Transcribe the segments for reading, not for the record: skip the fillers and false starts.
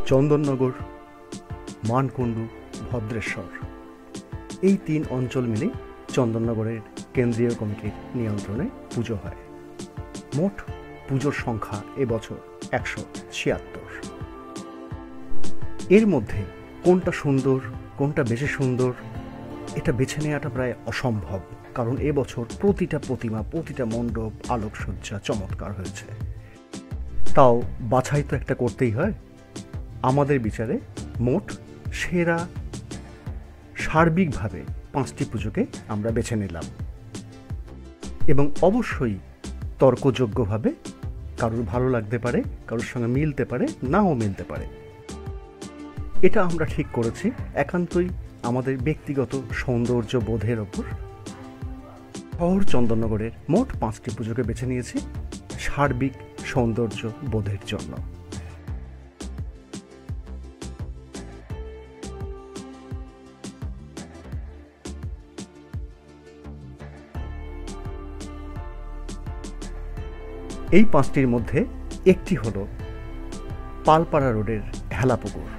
চন্দননগর, মানকুণ্ডু, ভদ্রেশ্বর এই ৩ অঞ্চল মিলে চন্দননগরের কেন্দ্রীয় কমিটির নিয়ন্ত্রণে পুজো হয়। মোট পুজোর সংখ্যা এবছর ১৭৬। এর মধ্যে কোনটা সুন্দর, কোনটা বেশি সুন্দর এটা বেছে নেওয়াটা প্রায় অসম্ভব, কারণ এবছর প্রতিটা প্রতিমা, প্রতিটা মণ্ডপ, আলোকসজ্জা চমৎকার হয়েছে। তাও বাছাই তো একটা করতেই হয়। আমাদের বিচারে মোট সেরা সার্বিকভাবে 5টি পুজোকে আমরা বেছে নিলাম, এবং অবশ্যই তর্কযোগ্যভাবে। কারোর ভালো লাগতে পারে, কারোর সঙ্গে মিলতে পারে, নাও মিলতে পারে। এটা আমরা ঠিক করেছি একান্তই আমাদের ব্যক্তিগত সৌন্দর্য বোধের ওপর। শহর চন্দননগরের মোট 5টি পুজোকে বেছে নিয়েছি সার্বিক সৌন্দর্য বোধের জন্য। এই 5টির মধ্যে একটি হল পালপাড়া রোডের হেলাপুকুর।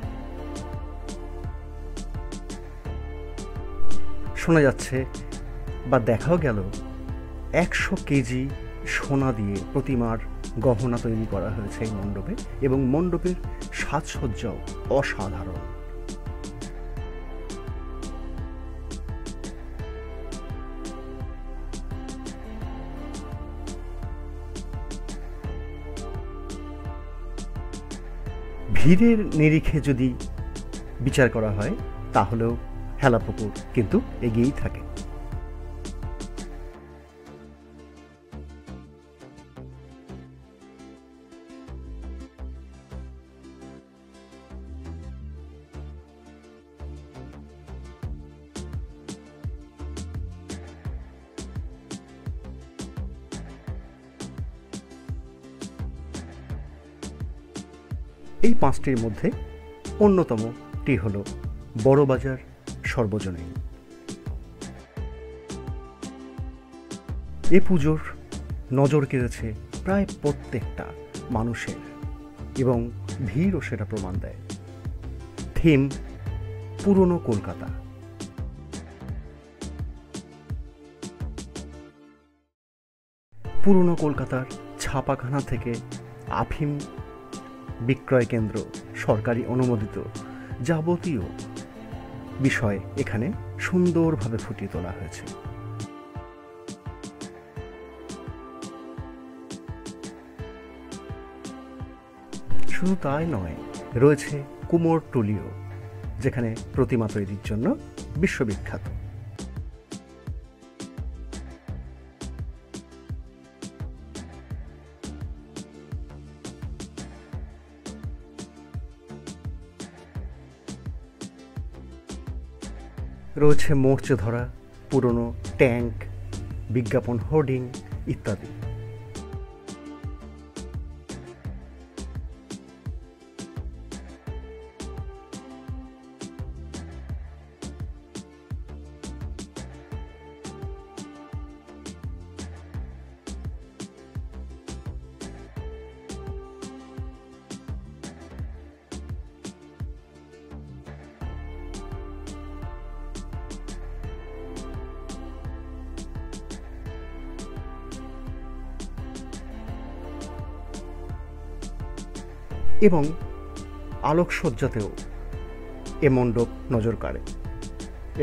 শোনা যাচ্ছে বা দেখাও গেল 100 কেজি সোনা দিয়ে প্রতিমার গহনা তৈরি করা হয়েছে এই মণ্ডপে, এবং মণ্ডপের সাজসজ্জাও অসাধারণ। ভিড়ের নিরিখে যদি বিচার করা হয় তাহলেও হেলাপুকুর কিন্তু এগিয়েই থাকে। এই 5টির মধ্যে অন্যতমটি হল বড়বাজার সর্বজনীন। এ পুজোর নজর কেড়েছে প্রায় প্রত্যেকটা মানুষের, এবং ভিড়ও সেটা প্রমাণ দেয়। থিম পুরনো কলকাতা। পুরনো কলকাতার ছাপাখানা থেকে আফিম বিক্রয় কেন্দ্র, সরকারি অনুমোদিত যাবতীয় বিষয় এখানে সুন্দরভাবে ফুটিয়ে তোলা হয়েছে। শুধু তাই নয়, রয়েছে কুমোরটুলিও, যেখানে প্রতিমা তৈরির জন্য বিশ্ববিখ্যাত। রয়েছে মরচে ধরা পুরনো ট্যাঙ্ক, বিজ্ঞাপন হোর্ডিং ইত্যাদি। এবং আলোকসজ্জাতেও এ মণ্ডপ নজর কাড়ে,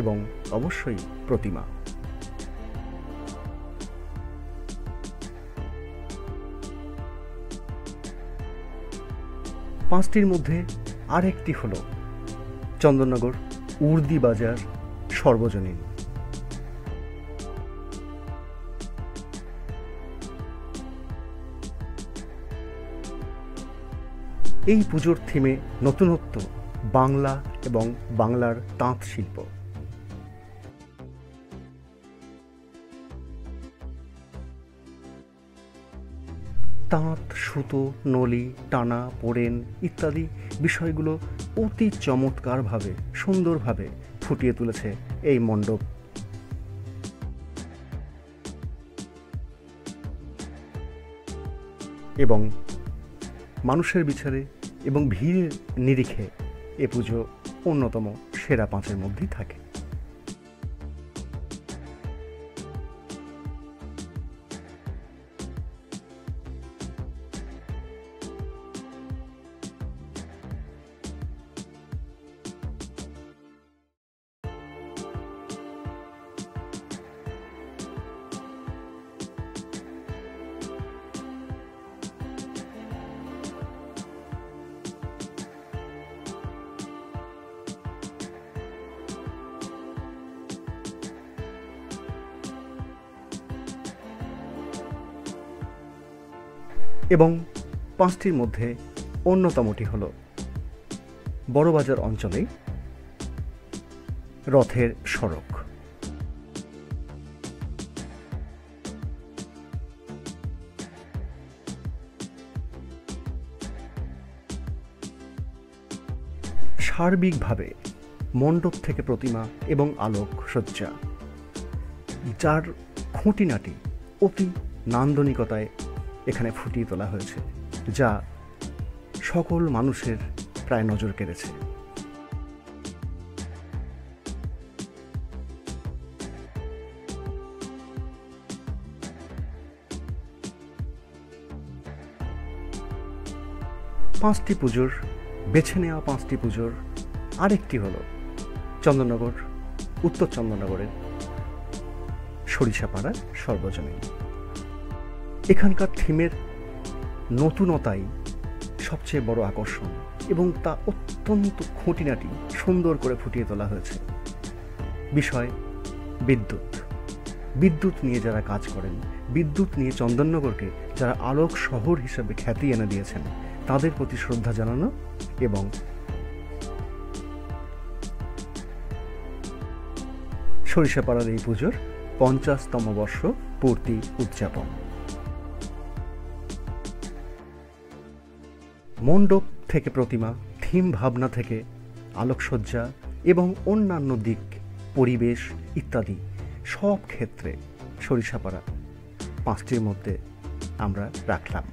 এবং অবশ্যই প্রতিমা। পাঁচটির মধ্যে আরেকটি হল চন্দননগর উর্দি বাজার সর্বজনীন। এই পুজোর থিমে নতুনত্ব বাংলা এবং বাংলার তাঁত শিল্প। তাঁত, সুতো, নলি, টানা, পোড়েন ইত্যাদি বিষয়গুলো অতি চমৎকারভাবে, সুন্দরভাবে ফুটিয়ে তুলেছে এই মণ্ডপ। এবং মানুষের বিচারে এবং ভিড় নিরিখে এ পুজো অন্যতম সেরা 5-এর মধ্যেই থাকে। এবং 5টির মধ্যে অন্যতমটি হল বড়বাজার অঞ্চলে রথের সড়ক। সার্বিকভাবে মণ্ডপ থেকে প্রতিমা এবং আলোকসজ্জা, যার খুঁটিনাটি অতি নান্দনিকতায় এখানে ফুটিয়ে তোলা হয়েছে, যা সকল মানুষের প্রায় নজর কেড়েছে। পাঁচটি পুজোর বেছে নেওয়া 5টি পুজোর আরেকটি হল চন্দননগর, উত্তর চন্দননগরের সরিষাপাড়া সর্বজনীন। এখানকার থিমের নতুনতাই সবচেয়ে বড় আকর্ষণ এবং তা অত্যন্ত খুঁটিনাটি সুন্দর করে ফুটিয়ে তোলা হয়েছে। বিষয় বিদ্যুৎ নিয়ে যারা কাজ করেন, বিদ্যুৎ নিয়ে চন্দননগরকে যারা আলোক শহর হিসেবে খ্যাতি এনে দিয়েছেন, তাদের প্রতি শ্রদ্ধা জানানো এবং সরিষাপাড়ার এই পুজোর 50তম বর্ষ পূর্তি উদযাপন। মণ্ডপ থেকে প্রতিমা, থিম ভাবনা থেকে আলোকসজ্জা এবং অন্যান্য দিক, পরিবেশ ইত্যাদি সব ক্ষেত্রে সরিষাপাড়া 5টির মধ্যে আমরা রাখলাম।